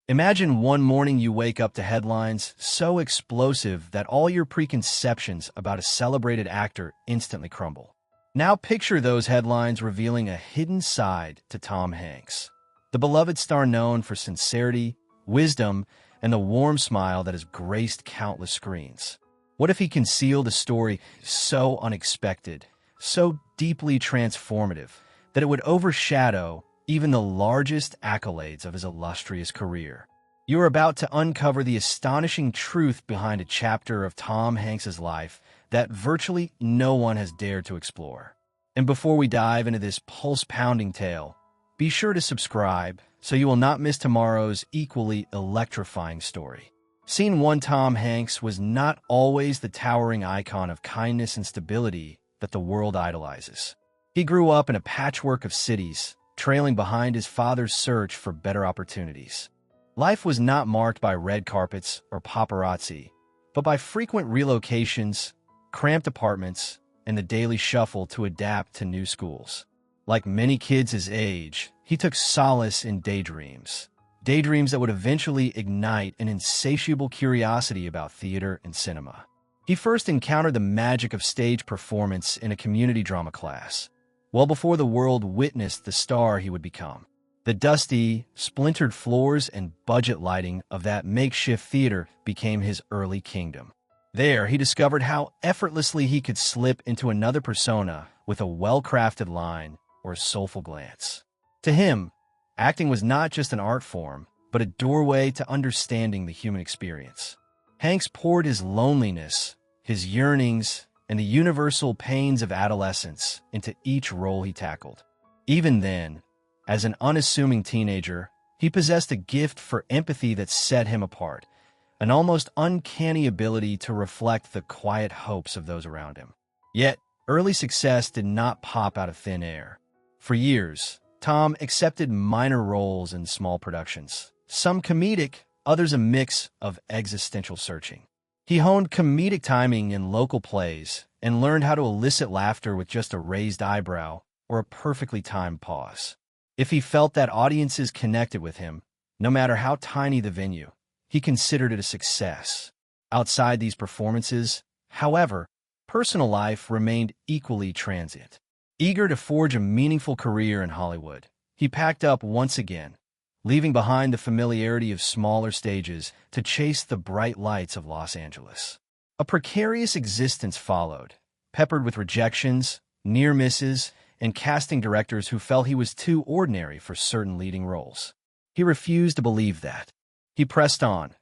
Imagine one morning you wake up to headlines so explosive that all your preconceptions about a celebrated actor instantly crumble. Now picture those headlines revealing a hidden side to Tom Hanks, the beloved star known for sincerity, wisdom, and the warm smile that has graced countless screens. What if he concealed a story so unexpected, so deeply transformative, that it would overshadow even the largest accolades of his illustrious career? You are about to uncover the astonishing truth behind a chapter of Tom Hanks's life that virtually no one has dared to explore. And before we dive into this pulse-pounding tale, be sure to subscribe so you will not miss tomorrow's equally electrifying story. Scene 1. Tom Hanks was not always the towering icon of kindness and stability that the world idolizes. He grew up in a patchwork of cities, trailing behind his father's search for better opportunities. Life was not marked by red carpets or paparazzi, but by frequent relocations, cramped apartments, and the daily shuffle to adapt to new schools. Like many kids his age, he took solace in daydreams that would eventually ignite an insatiable curiosity about theater and cinema. He first encountered the magic of stage performance in a community drama class, well before the world witnessed the star he would become. The dusty, splintered floors and budget lighting of that makeshift theater became his early kingdom. There, he discovered how effortlessly he could slip into another persona with a well-crafted line or a soulful glance. To him, acting was not just an art form, but a doorway to understanding the human experience. Hanks poured his loneliness, his yearnings, and the universal pains of adolescence into each role he tackled. Even then, as an unassuming teenager, he possessed a gift for empathy that set him apart, an almost uncanny ability to reflect the quiet hopes of those around him. Yet, early success did not pop out of thin air. For years, Tom accepted minor roles in small productions, some comedic, others a mix of existential searching. He honed comedic timing in local plays and learned how to elicit laughter with just a raised eyebrow or a perfectly timed pause. If he felt that audiences connected with him, no matter how tiny the venue, he considered it a success. Outside these performances, however, personal life remained equally transient. Eager to forge a meaningful career in Hollywood, he packed up once again, leaving behind the familiarity of smaller stages to chase the bright lights of Los Angeles. A precarious existence followed, peppered with rejections, near misses, and casting directors who felt he was too ordinary for certain leading roles. He refused to believe that. He pressed on,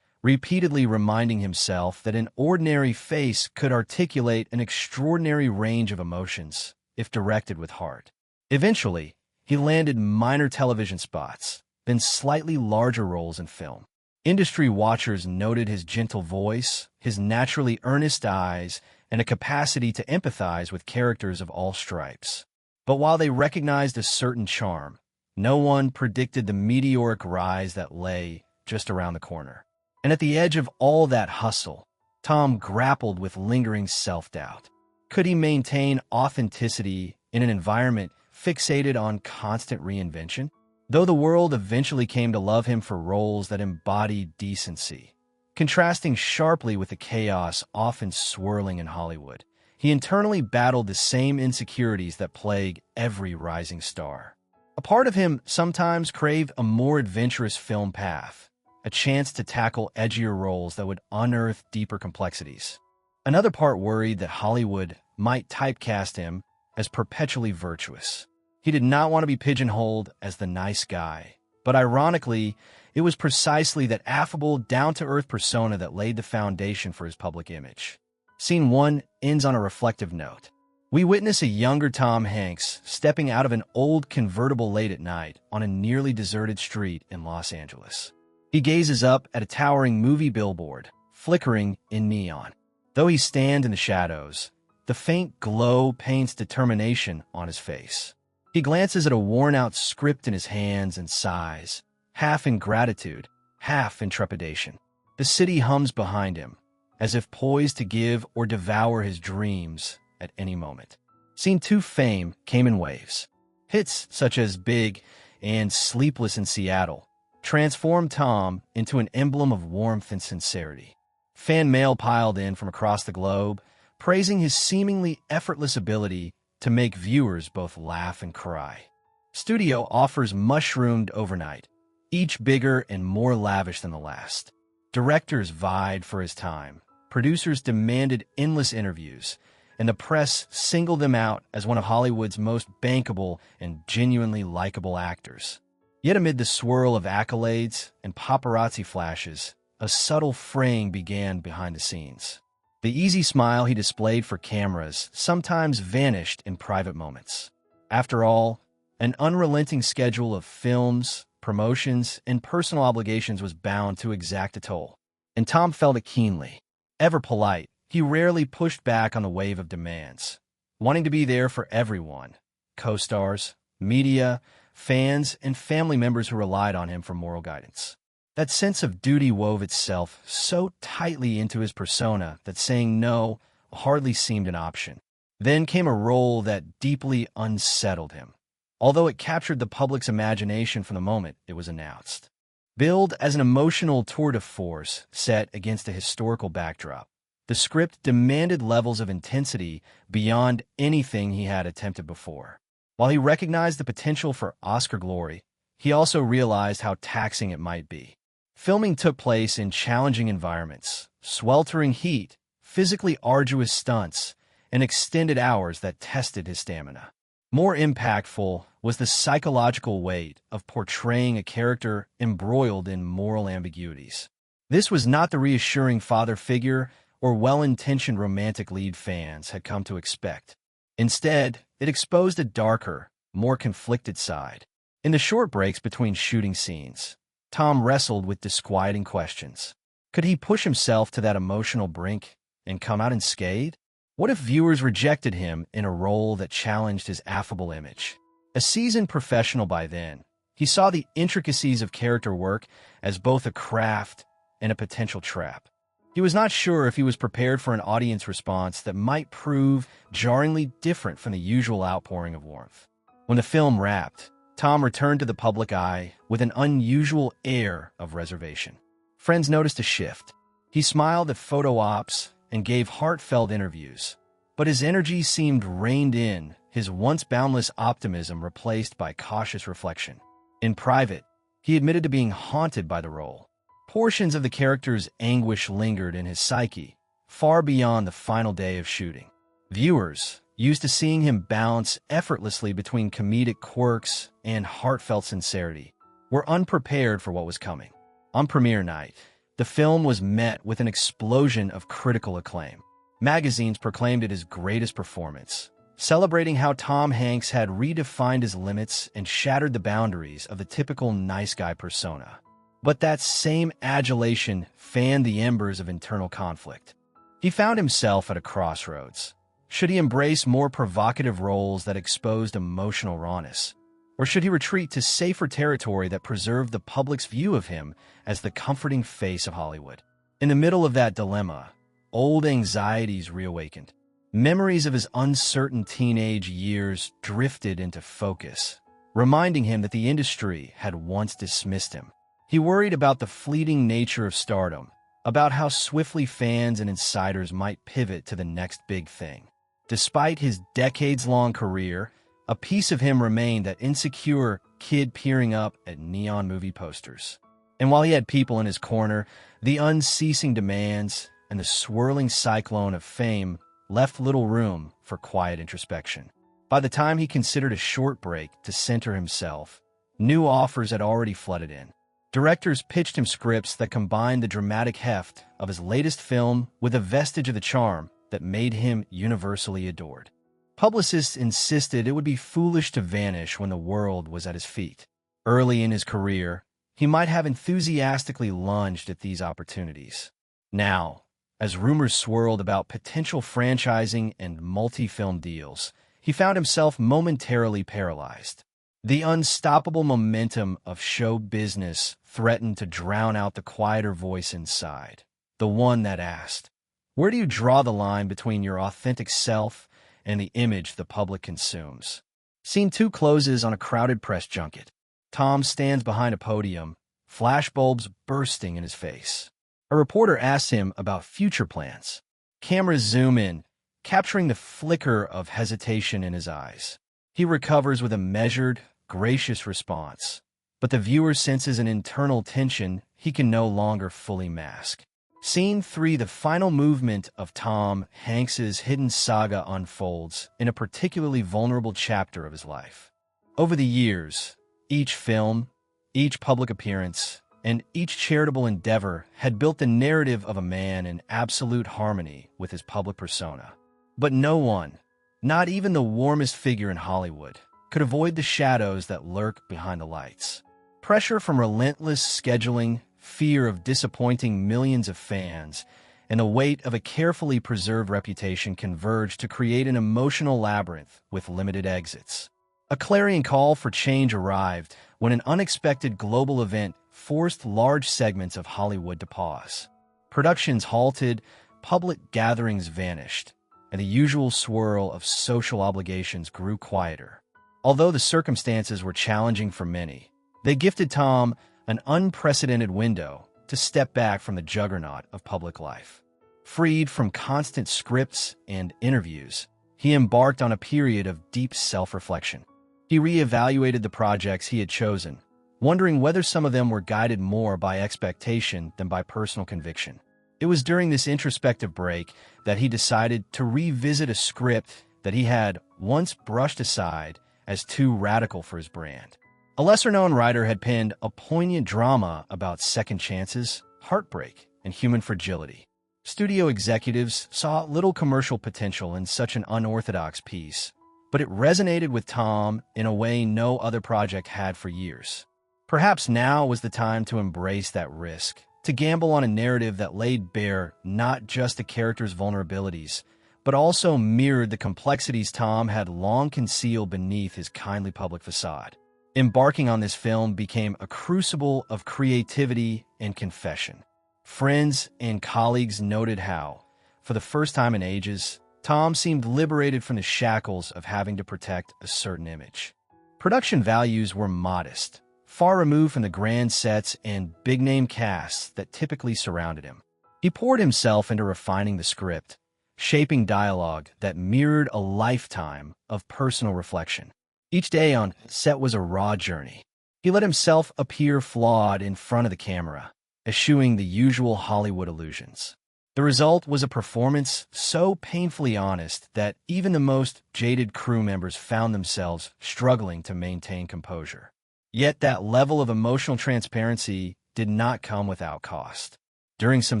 repeatedly reminding himself that an ordinary face could articulate an extraordinary range of emotions if directed with heart. Eventually, he landed minor television spots, then slightly larger roles in film. Industry watchers noted his gentle voice, his naturally earnest eyes, and a capacity to empathize with characters of all stripes. But while they recognized a certain charm, no one predicted the meteoric rise that lay just around the corner. And at the edge of all that hustle, Tom grappled with lingering self-doubt. Could he maintain authenticity in an environment fixated on constant reinvention? Though the world eventually came to love him for roles that embodied decency, contrasting sharply with the chaos often swirling in Hollywood, he internally battled the same insecurities that plague every rising star. A part of him sometimes craved a more adventurous film path, a chance to tackle edgier roles that would unearth deeper complexities. Another part worried that Hollywood might typecast him as perpetually virtuous. He did not want to be pigeonholed as the nice guy, but ironically, it was precisely that affable, down-to-earth persona that laid the foundation for his public image. Scene 1 ends on a reflective note. We witness a younger Tom Hanks stepping out of an old convertible late at night on a nearly deserted street in Los Angeles. He gazes up at a towering movie billboard, flickering in neon. Though he stands in the shadows, the faint glow paints determination on his face. He glances at a worn-out script in his hands and sighs, half in gratitude, half in trepidation. The city hums behind him, as if poised to give or devour his dreams at any moment. Scene 2 fame came in waves. Hits such as Big and Sleepless in Seattle transformed Tom into an emblem of warmth and sincerity. Fan mail piled in from across the globe, praising his seemingly effortless ability to make viewers both laugh and cry. Studio offers mushroomed overnight, each bigger and more lavish than the last. Directors vied for his time, producers demanded endless interviews, and the press singled him out as one of Hollywood's most bankable and genuinely likable actors. Yet amid the swirl of accolades and paparazzi flashes, a subtle fraying began behind the scenes. The easy smile he displayed for cameras sometimes vanished in private moments. After all, an unrelenting schedule of films, promotions, and personal obligations was bound to exact a toll, and Tom felt it keenly. Ever polite, he rarely pushed back on the wave of demands, wanting to be there for everyone: co-stars, media, fans, and family members who relied on him for moral guidance. That sense of duty wove itself so tightly into his persona that saying no hardly seemed an option. Then came a role that deeply unsettled him, although it captured the public's imagination from the moment it was announced. Billed as an emotional tour de force set against a historical backdrop, the script demanded levels of intensity beyond anything he had attempted before. While he recognized the potential for Oscar glory, he also realized how taxing it might be. Filming took place in challenging environments, sweltering heat, physically arduous stunts, and extended hours that tested his stamina. More impactful was the psychological weight of portraying a character embroiled in moral ambiguities. This was not the reassuring father figure or well-intentioned romantic lead fans had come to expect. Instead, it exposed a darker, more conflicted side. In the short breaks between shooting scenes, Tom wrestled with disquieting questions. Could he push himself to that emotional brink and come out unscathed? What if viewers rejected him in a role that challenged his affable image? A seasoned professional by then, he saw the intricacies of character work as both a craft and a potential trap. He was not sure if he was prepared for an audience response that might prove jarringly different from the usual outpouring of warmth. When the film wrapped, Tom returned to the public eye with an unusual air of reservation. Friends noticed a shift. He smiled at photo ops and gave heartfelt interviews, but his energy seemed reined in, his once boundless optimism replaced by cautious reflection. In private, he admitted to being haunted by the role. Portions of the character's anguish lingered in his psyche, far beyond the final day of shooting. Viewers, used to seeing him bounce effortlessly between comedic quirks and heartfelt sincerity, were unprepared for what was coming. On premiere night, the film was met with an explosion of critical acclaim. Magazines proclaimed it his greatest performance, celebrating how Tom Hanks had redefined his limits and shattered the boundaries of the typical nice guy persona. But that same adulation fanned the embers of internal conflict. He found himself at a crossroads. Should he embrace more provocative roles that exposed emotional rawness? Or should he retreat to safer territory that preserved the public's view of him as the comforting face of Hollywood? In the middle of that dilemma, old anxieties reawakened. Memories of his uncertain teenage years drifted into focus, reminding him that the industry had once dismissed him. He worried about the fleeting nature of stardom, about how swiftly fans and insiders might pivot to the next big thing. Despite his decades-long career, a piece of him remained that insecure kid peering up at neon movie posters. And while he had people in his corner, the unceasing demands and the swirling cyclone of fame left little room for quiet introspection. By the time he considered a short break to center himself, new offers had already flooded in. Directors pitched him scripts that combined the dramatic heft of his latest film with a vestige of the charm that made him universally adored. Publicists insisted it would be foolish to vanish when the world was at his feet. Early in his career, he might have enthusiastically lunged at these opportunities. Now, as rumors swirled about potential franchising and multi-film deals, he found himself momentarily paralyzed. The unstoppable momentum of show business threatened to drown out the quieter voice inside, the one that asked, "Where do you draw the line between your authentic self and the image the public consumes?" Scene 2 closes on a crowded press junket. Tom stands behind a podium, flashbulbs bursting in his face. A reporter asks him about future plans. Cameras zoom in, capturing the flicker of hesitation in his eyes. He recovers with a measured, gracious response, but the viewer senses an internal tension he can no longer fully mask. Scene 3: the final movement of Tom Hanks's hidden saga unfolds in a particularly vulnerable chapter of his life. Over the years, each film, each public appearance, and each charitable endeavor had built the narrative of a man in absolute harmony with his public persona. But no one, not even the warmest figure in Hollywood, could avoid the shadows that lurk behind the lights. Pressure from relentless scheduling, fear of disappointing millions of fans, and the weight of a carefully preserved reputation converged to create an emotional labyrinth with limited exits. A clarion call for change arrived when an unexpected global event forced large segments of Hollywood to pause. Productions halted, public gatherings vanished, and the usual swirl of social obligations grew quieter. Although the circumstances were challenging for many, they gifted Tom an unprecedented window to step back from the juggernaut of public life. Freed from constant scripts and interviews, he embarked on a period of deep self-reflection. He reevaluated the projects he had chosen, wondering whether some of them were guided more by expectation than by personal conviction. It was during this introspective break that he decided to revisit a script that he had once brushed aside as too radical for his brand. A lesser-known writer had penned a poignant drama about second chances, heartbreak, and human fragility. Studio executives saw little commercial potential in such an unorthodox piece, but it resonated with Tom in a way no other project had for years. Perhaps now was the time to embrace that risk, to gamble on a narrative that laid bare not just the character's vulnerabilities, but also mirrored the complexities Tom had long concealed beneath his kindly public facade. Embarking on this film became a crucible of creativity and confession. Friends and colleagues noted how, for the first time in ages, Tom seemed liberated from the shackles of having to protect a certain image. Production values were modest, far removed from the grand sets and big-name casts that typically surrounded him. He poured himself into refining the script, shaping dialogue that mirrored a lifetime of personal reflection. Each day on set was a raw journey. He let himself appear flawed in front of the camera, eschewing the usual Hollywood illusions. The result was a performance so painfully honest that even the most jaded crew members found themselves struggling to maintain composure. Yet that level of emotional transparency did not come without cost. During some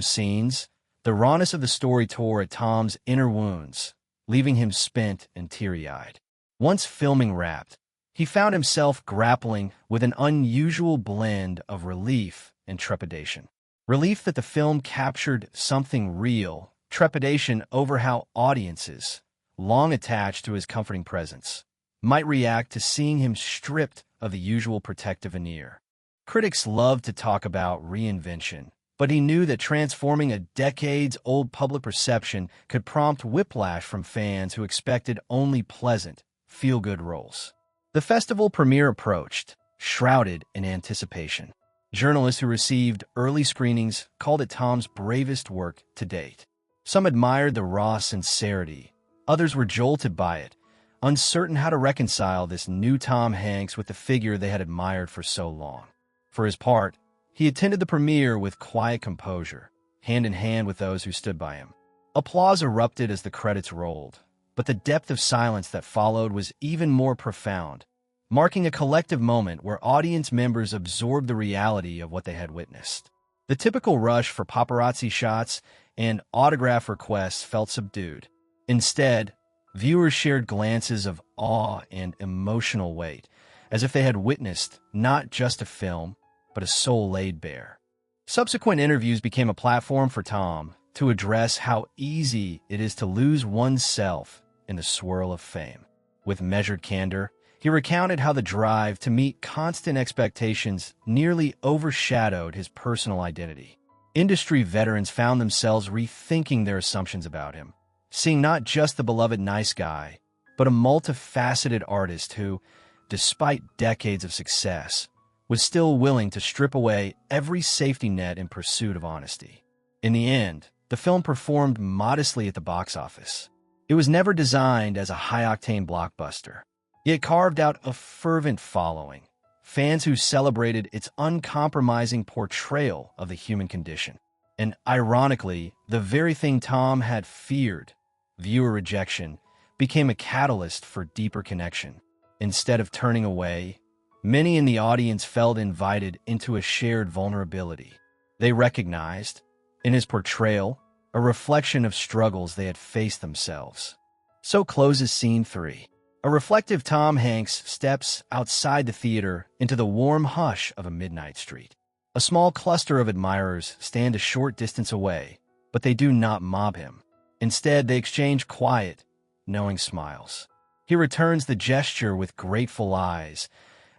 scenes, the rawness of the story tore at Tom's inner wounds, leaving him spent and teary-eyed. Once filming wrapped, he found himself grappling with an unusual blend of relief and trepidation. Relief that the film captured something real, trepidation over how audiences, long attached to his comforting presence, might react to seeing him stripped of the usual protective veneer. Critics loved to talk about reinvention, but he knew that transforming a decades-old public perception could prompt whiplash from fans who expected only pleasant, feel-good roles. The festival premiere approached, shrouded in anticipation. Journalists who received early screenings called it Tom's bravest work to date. Some admired the raw sincerity. Others were jolted by it, uncertain how to reconcile this new Tom Hanks with the figure they had admired for so long. For his part, he attended the premiere with quiet composure, hand in hand with those who stood by him. Applause erupted as the credits rolled, but the depth of silence that followed was even more profound, marking a collective moment where audience members absorbed the reality of what they had witnessed. The typical rush for paparazzi shots and autograph requests felt subdued. Instead, viewers shared glances of awe and emotional weight, as if they had witnessed not just a film, but a soul laid bare. Subsequent interviews became a platform for Tom to address how easy it is to lose oneself in the swirl of fame. With measured candor, he recounted how the drive to meet constant expectations nearly overshadowed his personal identity. Industry veterans found themselves rethinking their assumptions about him, seeing not just the beloved nice guy, but a multifaceted artist who, despite decades of success, was still willing to strip away every safety net in pursuit of honesty. In the end, the film performed modestly at the box office. It was never designed as a high-octane blockbuster. It carved out a fervent following, fans who celebrated its uncompromising portrayal of the human condition. And ironically, the very thing Tom had feared, viewer rejection, became a catalyst for deeper connection. Instead of turning away, many in the audience felt invited into a shared vulnerability. They recognized, in his portrayal, a reflection of struggles they had faced themselves. So closes Scene 3. A reflective Tom Hanks steps outside the theater into the warm hush of a midnight street. A small cluster of admirers stand a short distance away, but they do not mob him. Instead, they exchange quiet, knowing smiles. He returns the gesture with grateful eyes,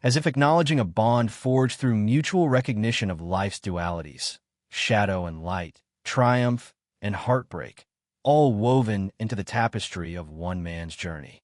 as if acknowledging a bond forged through mutual recognition of life's dualities, shadow and light, triumph and heartbreak, all woven into the tapestry of one man's journey.